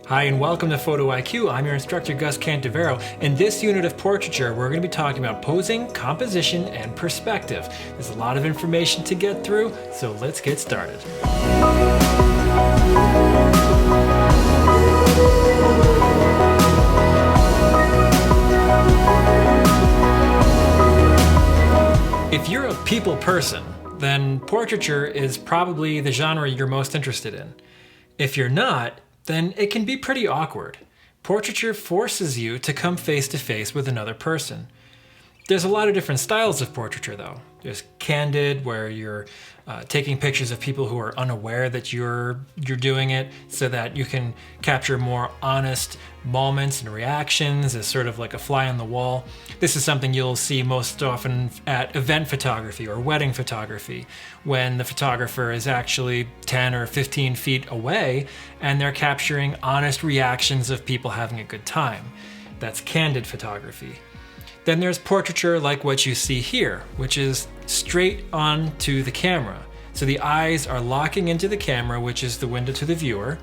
Hi and welcome to Photo IQ. I'm your instructor Gus Cantivero. In this unit of portraiture, we're going to be talking about posing, composition, and perspective. There's a lot of information to get through, so let's get started. If you're a people person, then portraiture is probably the genre you're most interested in. If you're not, then it can be pretty awkward. Portraiture forces you to come face to face with another person. There's a lot of different styles of portraiture though. There's Candid, where you're taking pictures of people who are unaware that you're doing it so that you can capture more honest moments and reactions as sort of like a fly on the wall. This is something you'll see most often at event photography or wedding photography, when the photographer is actually 10 or 15 feet away and they're capturing honest reactions of people having a good time. That's candid photography. Then there's portraiture like what you see here, which is straight on to the camera. So the eyes are locking into the camera, which is the window to the viewer.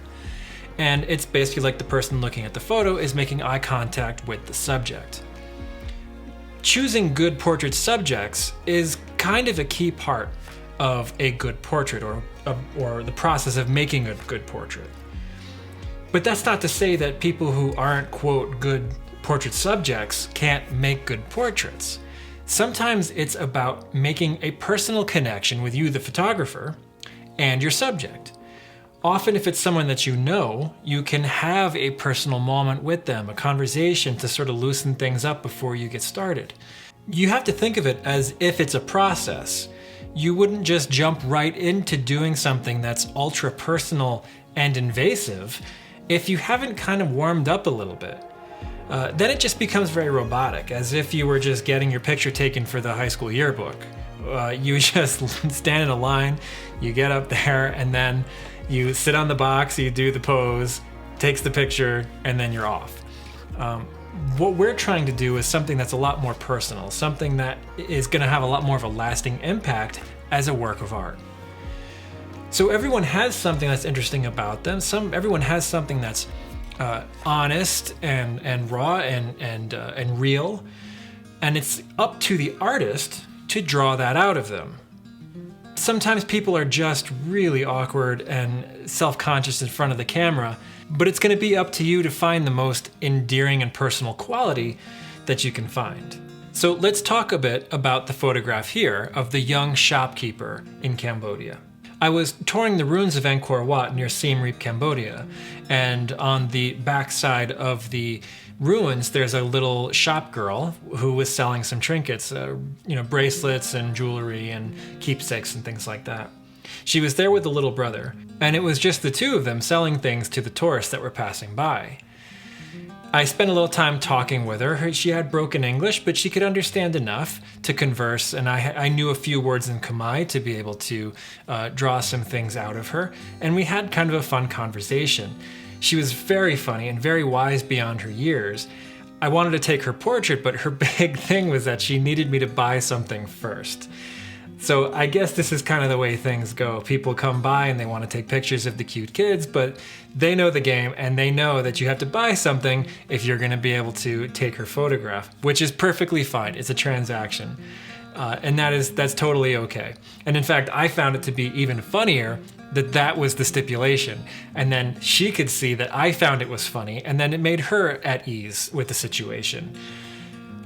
And it's basically like the person looking at the photo is making eye contact with the subject. Choosing good portrait subjects is kind of a key part of a good portrait or the process of making a good portrait. But that's not to say that people who aren't, quote, good portrait subjects can't make good portraits. Sometimes it's about making a personal connection with you, the photographer, and your subject. Often if it's someone that you know, you can have a personal moment with them, a conversation to sort of loosen things up before you get started. You have to think of it as if it's a process. You wouldn't just jump right into doing something that's ultra personal and invasive if you haven't kind of warmed up a little bit. Then it just becomes very robotic, as if you were just getting your picture taken for the high school yearbook. You just stand in a line, you get up there, and then you sit on the box, you do the pose, takes the picture, and then you're off. What we're trying to do is something that's a lot more personal, something that is going to have a lot more of a lasting impact as a work of art. So everyone has something that's interesting about them. Everyone has something that's honest and raw and real, and it's up to the artist to draw that out of them. Sometimes people are just really awkward and self-conscious in front of the camera, but it's going to be up to you to find the most endearing and personal quality that you can find. So let's talk a bit about the photograph here of the young shopkeeper in Cambodia. I was touring the ruins of Angkor Wat near Siem Reap, Cambodia, and on the backside of the ruins there's a little shop girl who was selling some trinkets, bracelets and jewelry and keepsakes and things like that. She was there with a little brother, and it was just the two of them selling things to the tourists that were passing by. I spent a little time talking with her. She had broken English, but she could understand enough to converse, and I knew a few words in Khmer to be able to draw some things out of her, and we had kind of a fun conversation. She was very funny and very wise beyond her years. I wanted to take her portrait, but her big thing was that she needed me to buy something first. So I guess this is kind of the way things go. People come by and they want to take pictures of the cute kids, but they know the game and they know that you have to buy something if you're going to be able to take her photograph, which is perfectly fine. It's a transaction. And that's totally okay. And in fact, I found it to be even funnier that was the stipulation. And then she could see that I found it was funny, and then it made her at ease with the situation.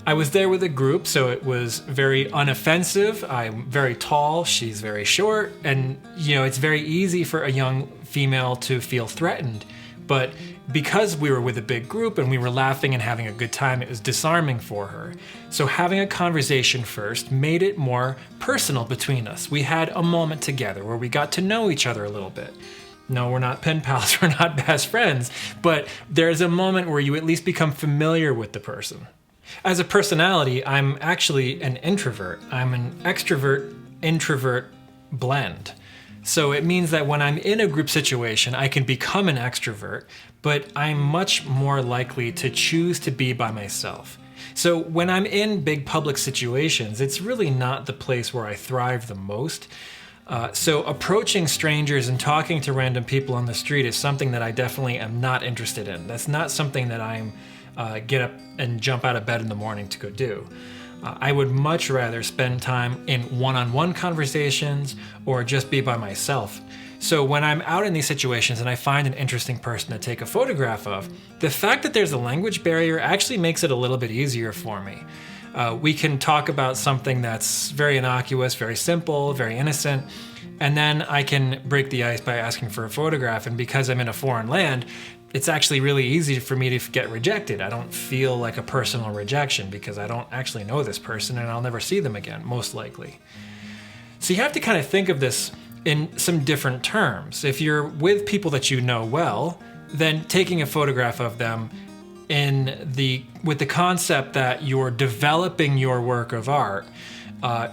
I was there with a group, so it was very unoffensive. I'm very tall, she's very short, and it's very easy for a young female to feel threatened. But because we were with a big group and we were laughing and having a good time, it was disarming for her. So having a conversation first made it more personal between us. We had a moment together where we got to know each other a little bit. No, we're not pen pals, we're not best friends, but there's a moment where you at least become familiar with the person. As a personality, I'm actually an introvert. I'm an extrovert-introvert blend. So it means that when I'm in a group situation, I can become an extrovert, but I'm much more likely to choose to be by myself. So when I'm in big public situations, it's really not the place where I thrive the most. So approaching strangers and talking to random people on the street is something that I definitely am not interested in. That's not something that I'm get up and jump out of bed in the morning to go do. I would much rather spend time in one-on-one conversations or just be by myself. So when I'm out in these situations and I find an interesting person to take a photograph of, the fact that there's a language barrier actually makes it a little bit easier for me. We can talk about something that's very innocuous, very simple, very innocent, and then I can break the ice by asking for a photograph. And because I'm in a foreign land, it's actually really easy for me to get rejected. I don't feel like a personal rejection because I don't actually know this person and I'll never see them again, most likely. So you have to kind of think of this in some different terms. If you're with people that you know well, then taking a photograph of them with the concept that you're developing your work of art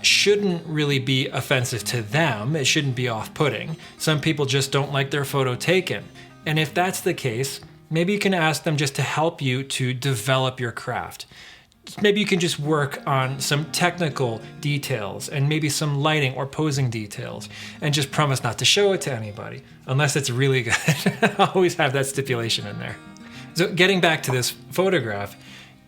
shouldn't really be offensive to them. It shouldn't be off-putting. Some people just don't like their photo taken. And if that's the case, maybe you can ask them just to help you to develop your craft. Maybe you can just work on some technical details and maybe some lighting or posing details and just promise not to show it to anybody, unless it's really good. I always have that stipulation in there. So getting back to this photograph,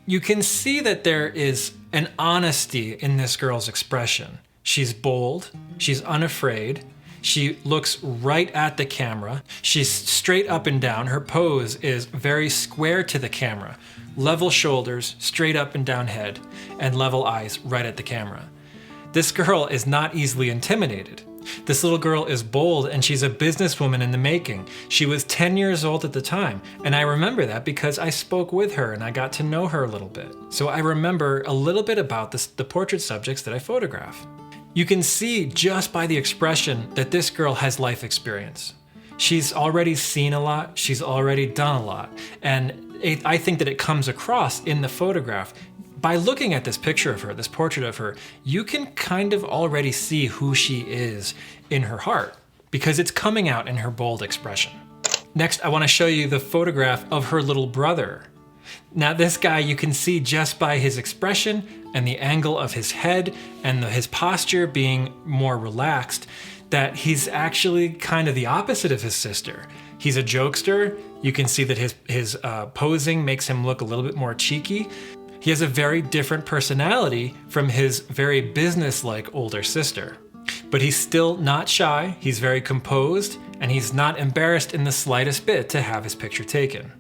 you can see that there is an honesty in this girl's expression. She's bold, she's unafraid, she looks right at the camera, she's straight up and down, her pose is very square to the camera. Level shoulders, straight up and down head, and level eyes right at the camera. This girl is not easily intimidated. This little girl is bold and she's a businesswoman in the making. She was 10 years old at the time, and I remember that because I spoke with her and I got to know her a little bit. So I remember a little bit about the portrait subjects that I photograph. You can see just by the expression that this girl has life experience. She's already seen a lot, she's already done a lot, and I think that it comes across in the photograph. By looking at this picture of her, this portrait of her, you can kind of already see who she is in her heart because it's coming out in her bold expression. Next, I want to show you the photograph of her little brother. Now this guy, you can see just by his expression and the angle of his head and his posture being more relaxed, that he's actually kind of the opposite of his sister. He's a jokester. You can see that his posing makes him look a little bit more cheeky. He has a very different personality from his very business-like older sister. But he's still not shy, he's very composed, and he's not embarrassed in the slightest bit to have his picture taken.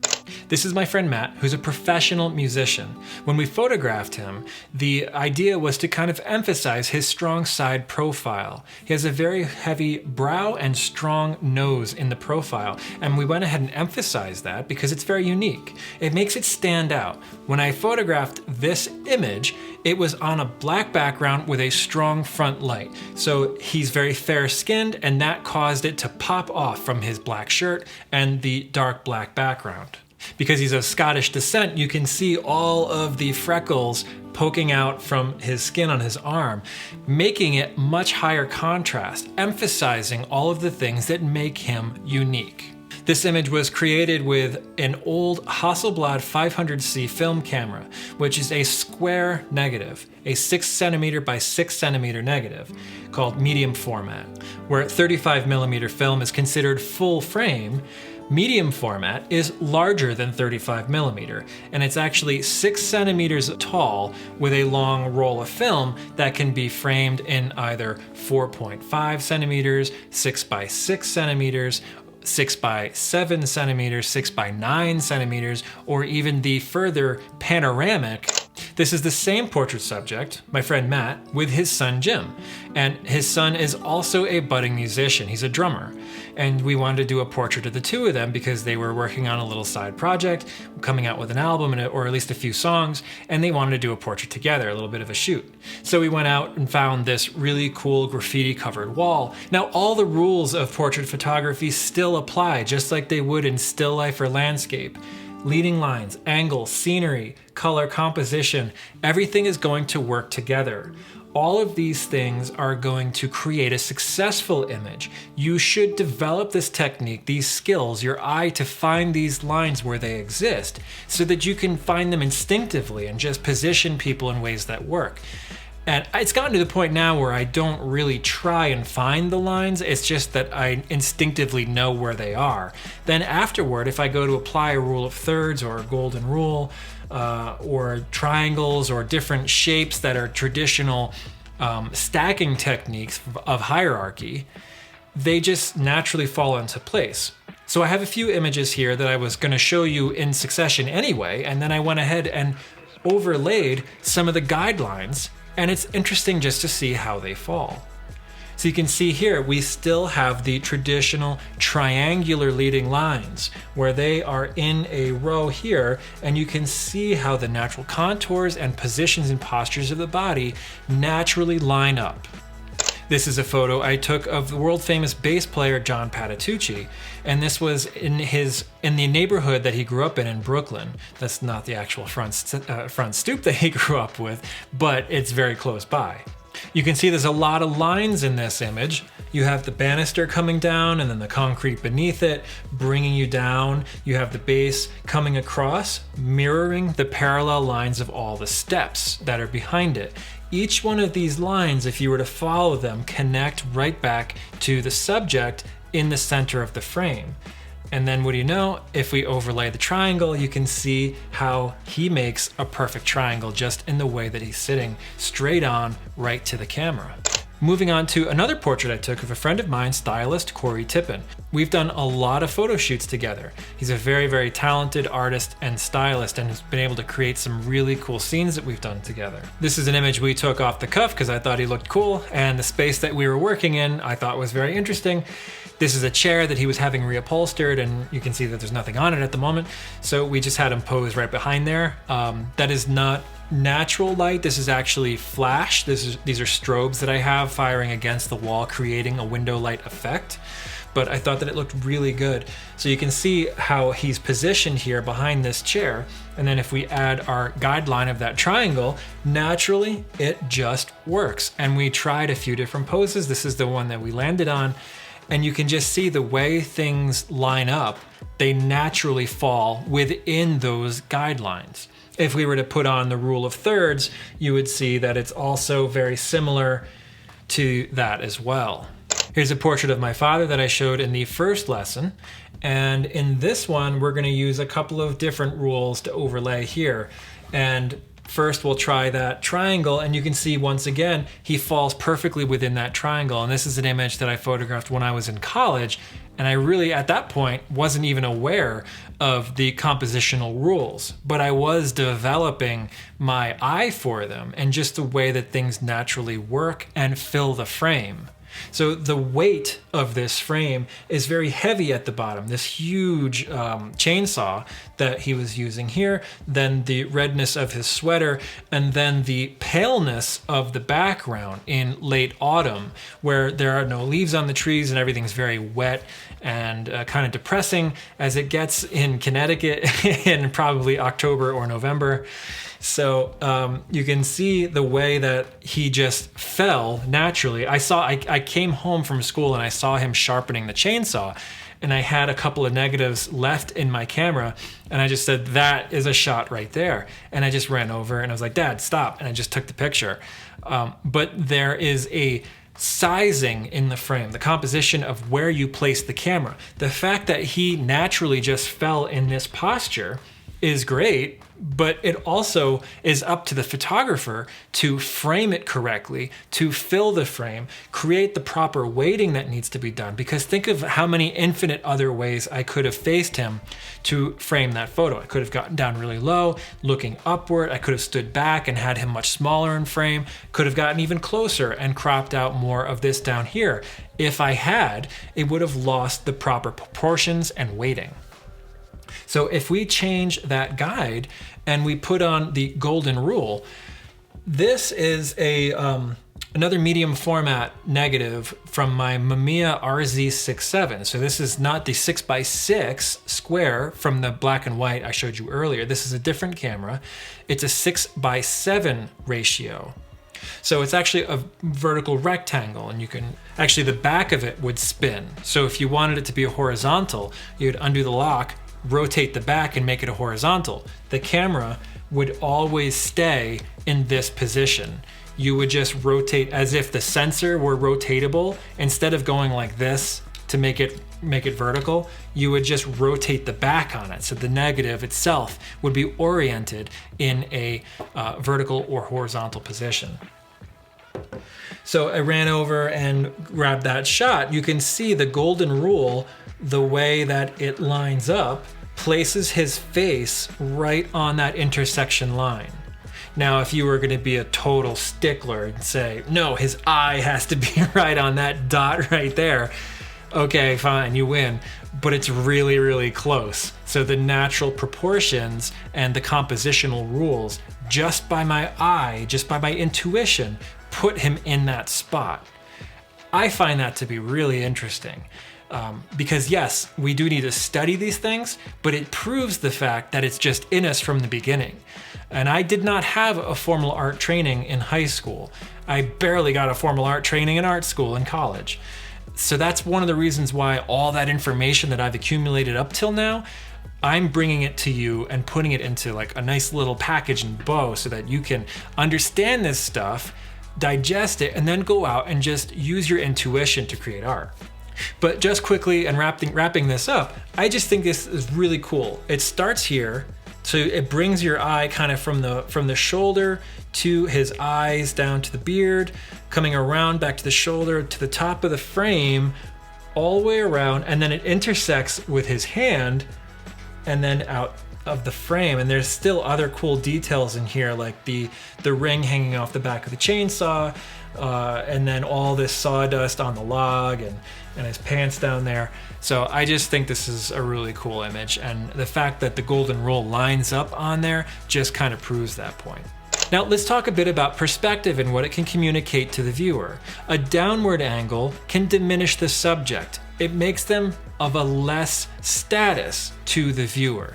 This is my friend Matt, who's a professional musician. When we photographed him, the idea was to kind of emphasize his strong side profile. He has a very heavy brow and strong nose in the profile, and we went ahead and emphasized that because it's very unique. It makes it stand out. When I photographed this image, it was on a black background with a strong front light. So he's very fair-skinned, and that caused it to pop off from his black shirt and the dark black background. Because he's of Scottish descent, you can see all of the freckles poking out from his skin on his arm, making it much higher contrast, emphasizing all of the things that make him unique. This image was created with an old Hasselblad 500C film camera, which is a square negative, a 6 centimeter by 6 centimeter negative, called medium format, where 35mm film is considered full frame. Medium format is larger than 35mm, and it's actually 6 centimeters tall with a long roll of film that can be framed in either 4.5 centimeters, 6 by 6 centimeters, 6 by 7 centimeters, 6 by 9 centimeters, or even the further panoramic. This is the same portrait subject, my friend Matt, with his son Jim. And his son is also a budding musician. He's a drummer. And we wanted to do a portrait of the two of them because they were working on a little side project, coming out with an album or at least a few songs, and they wanted to do a portrait together, a little bit of a shoot. So we went out and found this really cool graffiti covered wall. Now all the rules of portrait photography still apply, just like they would in still life or landscape. Leading lines, angles, scenery, color, composition, everything is going to work together. All of these things are going to create a successful image. You should develop this technique, these skills, your eye to find these lines where they exist so that you can find them instinctively and just position people in ways that work. And it's gotten to the point now where I don't really try and find the lines. It's just that I instinctively know where they are. Then afterward, if I go to apply a rule of thirds or a golden rule, or triangles or different shapes that are traditional stacking techniques of hierarchy, they just naturally fall into place. So I have a few images here that I was going to show you in succession anyway, and then I went ahead and overlaid some of the guidelines, and it's interesting just to see how they fall. So you can see here, we still have the traditional triangular leading lines where they are in a row here, and you can see how the natural contours and positions and postures of the body naturally line up. This is a photo I took of the world famous bass player John Patitucci, and this was in the neighborhood that he grew up in Brooklyn. That's not the actual front stoop that he grew up with, but it's very close by. You can see there's a lot of lines in this image. You have the banister coming down and then the concrete beneath it, bringing you down. You have the base coming across, mirroring the parallel lines of all the steps that are behind it. Each one of these lines, if you were to follow them, connect right back to the subject in the center of the frame. And then what do you know, if we overlay the triangle, you can see how he makes a perfect triangle just in the way that he's sitting straight on right to the camera. Moving on to another portrait I took of a friend of mine, stylist Corey Tippin. We've done a lot of photo shoots together. He's a very, very talented artist and stylist and has been able to create some really cool scenes that we've done together. This is an image we took off the cuff because I thought he looked cool, and the space that we were working in I thought was very interesting. This is a chair that he was having reupholstered, and you can see that there's nothing on it at the moment. So we just had him pose right behind there. That is not natural light. This is actually flash. These are strobes that I have firing against the wall, creating a window light effect. But I thought that it looked really good. So you can see how he's positioned here behind this chair. And then if we add our guideline of that triangle, naturally it just works. And we tried a few different poses. This is the one that we landed on. And you can just see the way things line up, they naturally fall within those guidelines. If we were to put on the rule of thirds, you would see that it's also very similar to that as well. Here's a portrait of my father that I showed in the first lesson. And in this one, we're gonna use a couple of different rules to overlay here. And first we'll try that triangle, and you can see once again, he falls perfectly within that triangle. And this is an image that I photographed when I was in college. And I really, at that point, wasn't even aware of the compositional rules, but I was developing my eye for them and just the way that things naturally work and fill the frame. So the weight of this frame is very heavy at the bottom, this huge chainsaw that he was using here, then the redness of his sweater, and then the paleness of the background in late autumn, where there are no leaves on the trees and everything's very wet and kind of depressing as it gets in Connecticut in probably October or November. So you can see the way that he just fell naturally. I came home from school and I saw him sharpening the chainsaw, and I had a couple of negatives left in my camera, and I just said, that is a shot right there. And I just ran over and I was like, Dad, stop. And I just took the picture. But there is a sizing in the frame, the composition of where you place the camera. The fact that he naturally just fell in this posture is great, but it also is up to the photographer to frame it correctly, to fill the frame, create the proper weighting that needs to be done. Because think of how many infinite other ways I could have faced him to frame that photo. I could have gotten down really low, looking upward. I could have stood back and had him much smaller in frame. Could have gotten even closer and cropped out more of this down here. If I had, it would have lost the proper proportions and weighting. So if we change that guide and we put on the golden rule, this is another medium format negative from my Mamiya RZ67. So this is not the 6x6 square from the black and white I showed you earlier. This is a different camera. It's a 6x7 ratio. So it's actually a vertical rectangle, and you can actually, the back of it would spin. So if you wanted it to be a horizontal, you'd undo the lock, rotate the back and make it a horizontal. The camera would always stay in this position. You would just rotate as if the sensor were rotatable. Instead of going like this to make it vertical, you would just rotate the back on it. So the negative itself would be oriented in a vertical or horizontal position. So I ran over and grabbed that shot. You can see the golden rule, the way that it lines up, places his face right on that intersection line. Now, if you were going to be a total stickler and say, no, his eye has to be right on that dot right there, okay, fine, you win. But it's really, really close. So the natural proportions and the compositional rules, just by my eye, just by my intuition, put him in that spot. I find that to be really interesting. Because yes, we do need to study these things, but it proves the fact that it's just in us from the beginning. And I did not have a formal art training in high school. I barely got a formal art training in art school in college. So that's one of the reasons why all that information that I've accumulated up till now, I'm bringing it to you and putting it into like a nice little package and bow so that you can understand this stuff, digest it, and then go out and just use your intuition to create art. But just quickly and wrapping this up, I just think this is really cool. It starts here, so it brings your eye kind of from the shoulder to his eyes down to the beard, coming around back to the shoulder to the top of the frame, all the way around, and then it intersects with his hand and then out of the frame. And there's still other cool details in here, like the ring hanging off the back of the chainsaw, and then all this sawdust on the log and his pants down there. So I just think this is a really cool image, and the fact that the golden rule lines up on there just kind of proves that point. Now let's talk a bit about perspective and what it can communicate to the viewer. A downward angle can diminish the subject. It makes them of a less status to the viewer.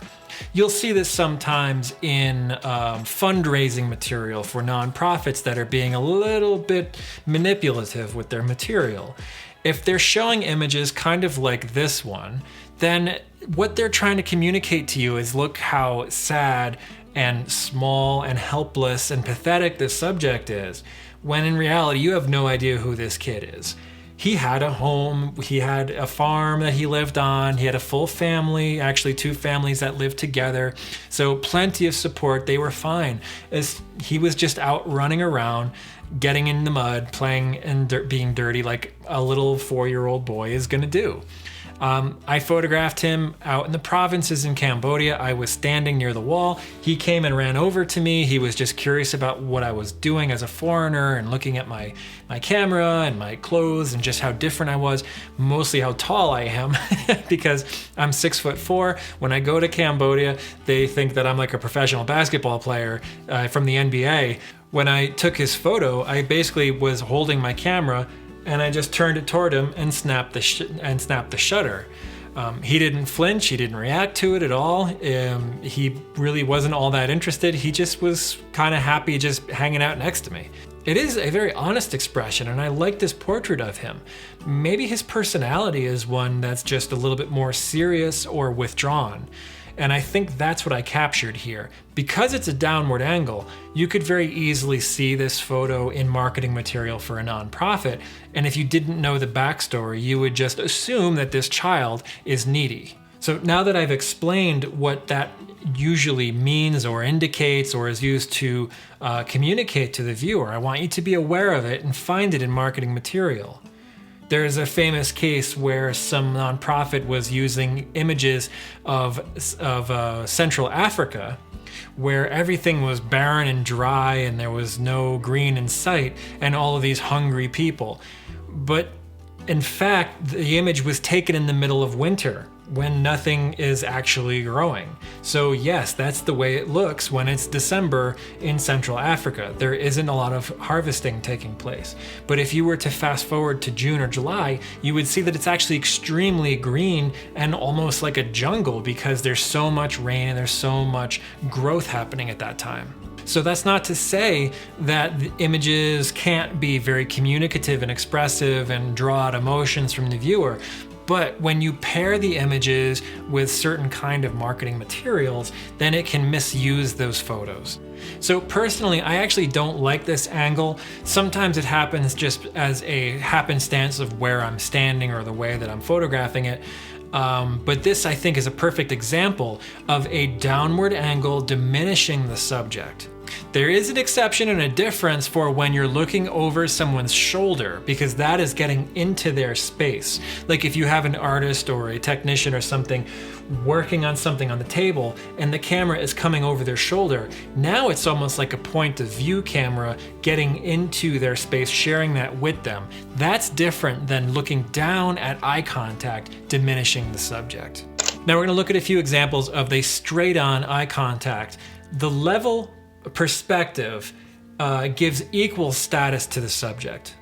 You'll see this sometimes in fundraising material for nonprofits that are being a little bit manipulative with their material. If they're showing images kind of like this one, then what they're trying to communicate to you is look how sad and small and helpless and pathetic this subject is, when in reality you have no idea who this kid is. He had a home, he had a farm that he lived on, he had a full family, actually 2 families that lived together, so plenty of support, they were fine. As he was just out running around, getting in the mud, playing and being dirty like a little 4-year-old boy is gonna do. I photographed him out in the provinces in Cambodia. I was standing near the wall. He came and ran over to me. He was just curious about what I was doing as a foreigner and looking at my camera and my clothes and just how different I was, mostly how tall I am because I'm 6'4". When I go to Cambodia, they think that I'm like a professional basketball player from the NBA. When I took his photo, I basically was holding my camera and I just turned it toward him and snapped the shutter. He didn't flinch, he didn't react to it at all. He really wasn't all that interested. He just was kind of happy just hanging out next to me. It is a very honest expression, and I like this portrait of him. Maybe his personality is one that's just a little bit more serious or withdrawn. And I think that's what I captured here. Because it's a downward angle, you could very easily see this photo in marketing material for a nonprofit, and if you didn't know the backstory, you would just assume that this child is needy. So now that I've explained what that usually means or indicates or is used to communicate to the viewer, I want you to be aware of it and find it in marketing material. There's a famous case where some nonprofit was using images of Central Africa, where everything was barren and dry and there was no green in sight and all of these hungry people. But in fact, the image was taken in the middle of winter when nothing is actually growing. So yes, that's the way it looks when it's December in Central Africa. There isn't a lot of harvesting taking place. But if you were to fast forward to June or July, you would see that it's actually extremely green and almost like a jungle because there's so much rain and there's so much growth happening at that time. So that's not to say that the images can't be very communicative and expressive and draw out emotions from the viewer, But when you pair the images with certain kind of marketing materials, then it can misuse those photos. So personally, I actually don't like this angle. Sometimes it happens just as a happenstance of where I'm standing or the way that I'm photographing it. But this, I think, is a perfect example of a downward angle diminishing the subject. There is an exception and a difference for when you're looking over someone's shoulder, because that is getting into their space. Like if you have an artist or a technician or something working on something on the table and the camera is coming over their shoulder, now it's almost like a point of view camera getting into their space, sharing that with them. That's different than looking down at eye contact, diminishing the subject. Now we're going to look at a few examples of the straight on eye contact. The level perspective gives equal status to the subject.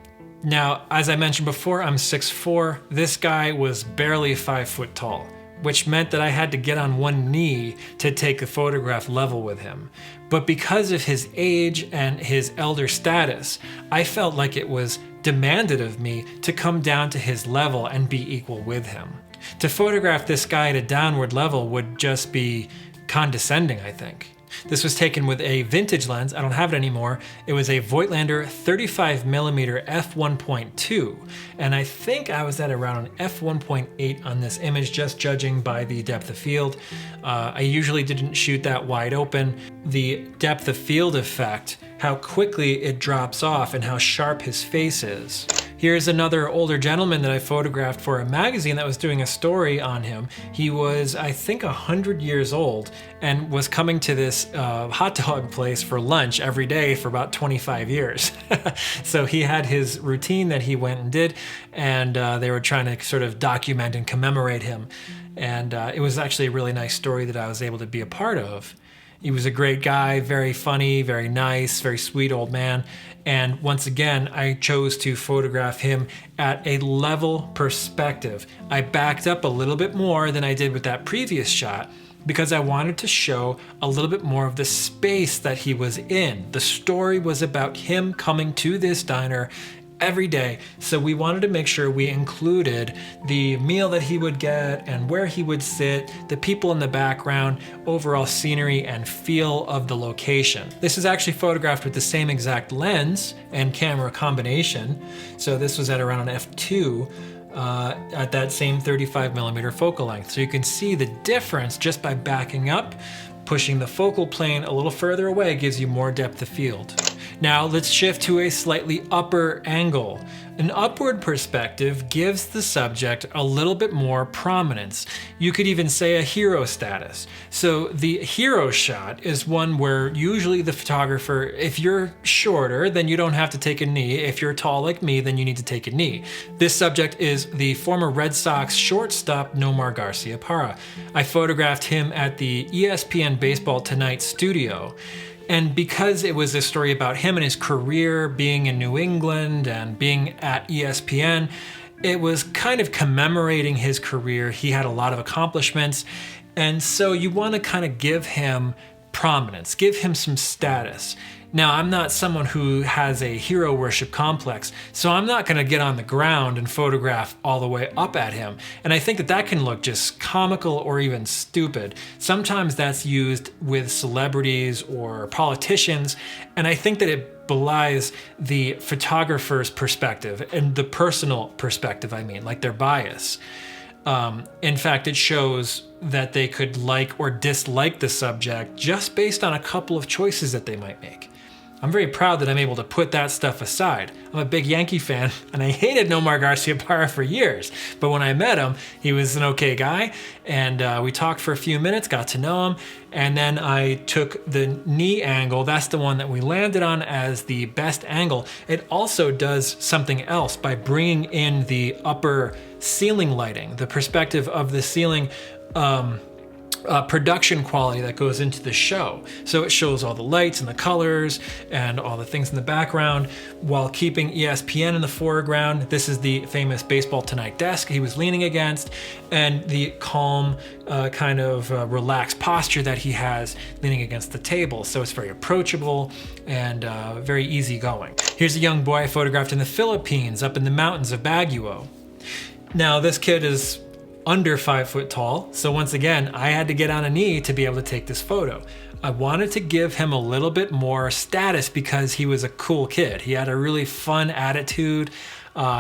Now, as I mentioned before, I'm 6'4". This guy was barely 5 foot tall, which meant that I had to get on one knee to take a photograph level with him. But because of his age and his elder status, I felt like it was demanded of me to come down to his level and be equal with him. To photograph this guy at a downward level would just be condescending, I think. This was taken with a vintage lens. I don't have it anymore. It was a Voigtlander 35mm f1.2, and I think I was at around an f1.8 on this image, just judging by the depth of field. I usually didn't shoot that wide open. The depth of field effect, how quickly it drops off and how sharp his face is. Here's another older gentleman that I photographed for a magazine that was doing a story on him. He was, I think, 100 years old and was coming to this hot dog place for lunch every day for about 25 years. So he had his routine that he went and did, and they were trying to sort of document and commemorate him. And it was actually a really nice story that I was able to be a part of. He was a great guy, very funny, very nice, very sweet old man. And once again, I chose to photograph him at a level perspective. I backed up a little bit more than I did with that previous shot because I wanted to show a little bit more of the space that he was in. The story was about him coming to this diner every day, so we wanted to make sure we included the meal that he would get and where he would sit, the people in the background, overall scenery and feel of the location. This is actually photographed with the same exact lens and camera combination, so this was at around an f2 at that same 35mm focal length. So you can see the difference just by backing up. Pushing the focal plane a little further away gives you more depth of field. Now let's shift to a slightly upper angle. An upward perspective gives the subject a little bit more prominence. You could even say a hero status. So the hero shot is one where usually the photographer, if you're shorter, then you don't have to take a knee. If you're tall like me, then you need to take a knee. This subject is the former Red Sox shortstop Nomar Garciaparra. I photographed him at the ESPN Baseball Tonight studio. And because it was a story about him and his career being in New England and being at ESPN, it was kind of commemorating his career. He had a lot of accomplishments. And so you want to kind of give him prominence, give him some status. Now, I'm not someone who has a hero worship complex, so I'm not going to get on the ground and photograph all the way up at him. And I think that that can look just comical or even stupid. Sometimes that's used with celebrities or politicians, and I think that it belies the photographer's perspective and the personal perspective, like their bias. In fact, it shows that they could like or dislike the subject just based on a couple of choices that they might make. I'm very proud that I'm able to put that stuff aside. I'm a big Yankee fan, and I hated Nomar Garciaparra for years. But when I met him, he was an okay guy, and we talked for a few minutes, got to know him, and then I took the knee angle. That's the one that we landed on as the best angle. It also does something else by bringing in the upper ceiling lighting, the perspective of the ceiling production quality that goes into the show. So it shows all the lights and the colors and all the things in the background while keeping ESPN in the foreground. This is the famous Baseball Tonight desk he was leaning against, and the calm kind of relaxed posture that he has leaning against the table. So it's very approachable and very easygoing. Here's a young boy I photographed in the Philippines up in the mountains of Baguio. Now this kid is under 5 foot tall, so once again, I had to get on a knee to be able to take this photo. I wanted to give him a little bit more status because he was a cool kid. He had a really fun attitude.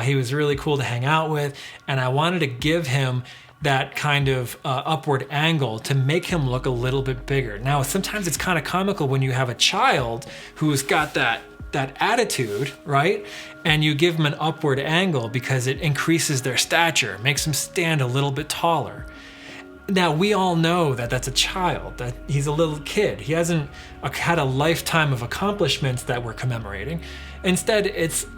He was really cool to hang out with, and I wanted to give him that kind of upward angle to make him look a little bit bigger. Now, sometimes it's kind of comical when you have a child who's got that attitude, right? And you give them an upward angle because it increases their stature, makes them stand a little bit taller. Now, we all know that that's a child, that he's a little kid. He hasn't had a lifetime of accomplishments that we're commemorating. Instead,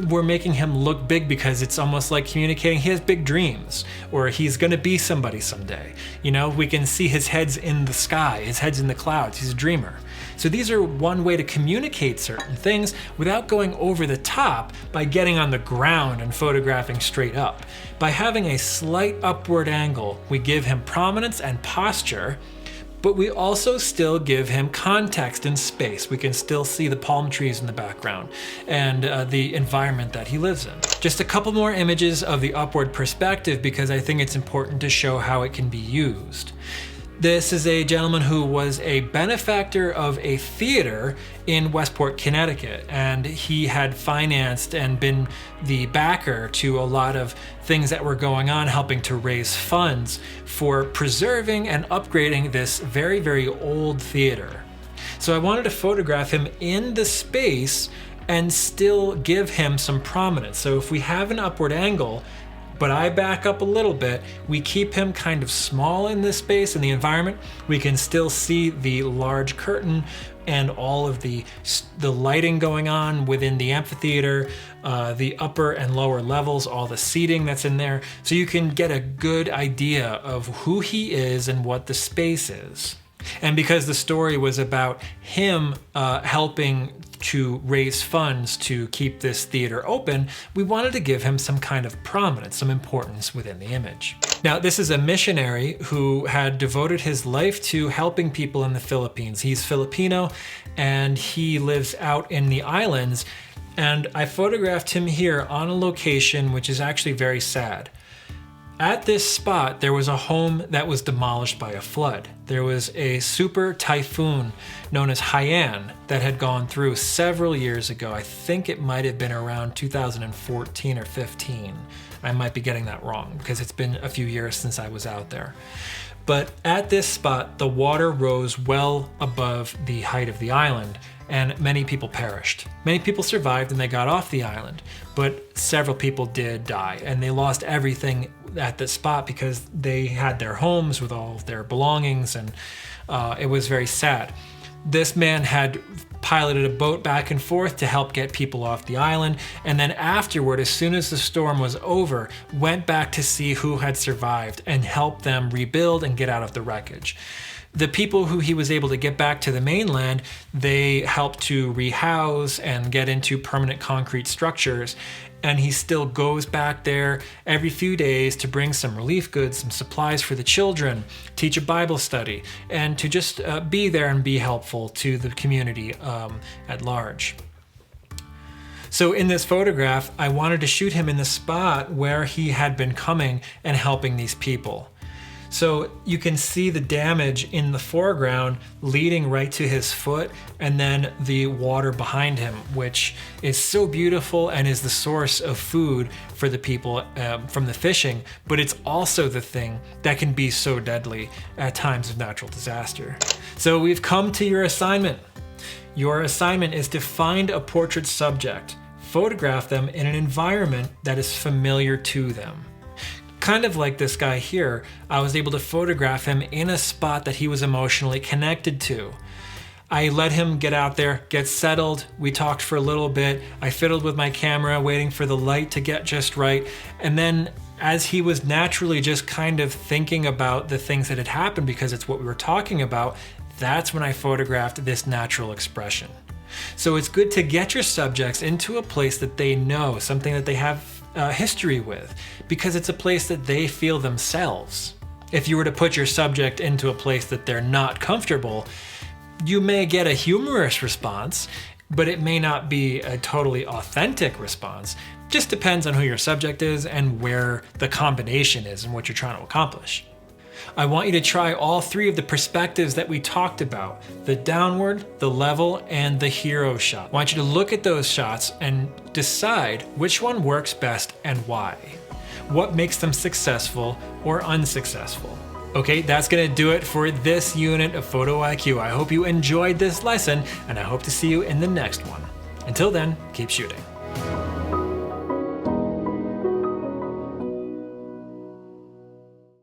we're making him look big because it's almost like communicating he has big dreams, or he's gonna be somebody someday. You know, we can see his head's in the sky, his head's in the clouds, he's a dreamer. So these are one way to communicate certain things without going over the top by getting on the ground and photographing straight up. By having a slight upward angle, we give him prominence and posture, but we also still give him context and space. We can still see the palm trees in the background and the environment that he lives in. Just a couple more images of the upward perspective because I think it's important to show how it can be used. This is a gentleman who was a benefactor of a theater in Westport, Connecticut, and he had financed and been the backer to a lot of things that were going on, helping to raise funds for preserving and upgrading this very, very old theater. So I wanted to photograph him in the space and still give him some prominence. So if we have an upward angle, but I back up a little bit, we keep him kind of small in this space, in the environment. We can still see the large curtain and all of the lighting going on within the amphitheater, the upper and lower levels, all the seating that's in there. So you can get a good idea of who he is and what the space is. And because the story was about him helping to raise funds to keep this theater open, we wanted to give him some kind of prominence, some importance within the image. Now, this is a missionary who had devoted his life to helping people in the Philippines. He's Filipino and he lives out in the islands. And I photographed him here on a location which is actually very sad. At this spot, there was a home that was demolished by a flood. There was a super typhoon known as Haiyan that had gone through several years ago. I think it might have been around 2014 or 15. I might be getting that wrong because it's been a few years since I was out there. But at this spot, the water rose well above the height of the island, and many people perished. Many people survived and they got off the island, but several people did die, and they lost everything at the spot because they had their homes with all of their belongings, and it was very sad. This man had piloted a boat back and forth to help get people off the island, and then afterward, as soon as the storm was over, went back to see who had survived and help them rebuild and get out of the wreckage. The people who he was able to get back to the mainland, they helped to rehouse and get into permanent concrete structures. And he still goes back there every few days to bring some relief goods, some supplies for the children, teach a Bible study, and to just be there and be helpful to the community at large. So in this photograph, I wanted to shoot him in the spot where he had been coming and helping these people. So you can see the damage in the foreground leading right to his foot, and then the water behind him, which is so beautiful and is the source of food for the people from the fishing, but it's also the thing that can be so deadly at times of natural disaster. So we've come to your assignment. Your assignment is to find a portrait subject, photograph them in an environment that is familiar to them. Kind of like this guy here, I was able to photograph him in a spot that he was emotionally connected to. I let him get out there, get settled. We talked for a little bit. I fiddled with my camera, waiting for the light to get just right. And then as he was naturally just kind of thinking about the things that had happened, because it's what we were talking about, that's when I photographed this natural expression. So it's good to get your subjects into a place that they know, something that they have history with, because it's a place that they feel themselves. If you were to put your subject into a place that they're not comfortable, you may get a humorous response, but it may not be a totally authentic response Just depends on who your subject is and where the combination is and what you're trying to accomplish. I want you to try all three of the perspectives that we talked about: the downward, the level, and the hero shot. I want you to look at those shots and decide which one works best and why. What makes them successful or unsuccessful. Okay, that's gonna do it for this unit of Photo IQ. I hope you enjoyed this lesson, and I hope to see you in the next one. Until then, keep shooting.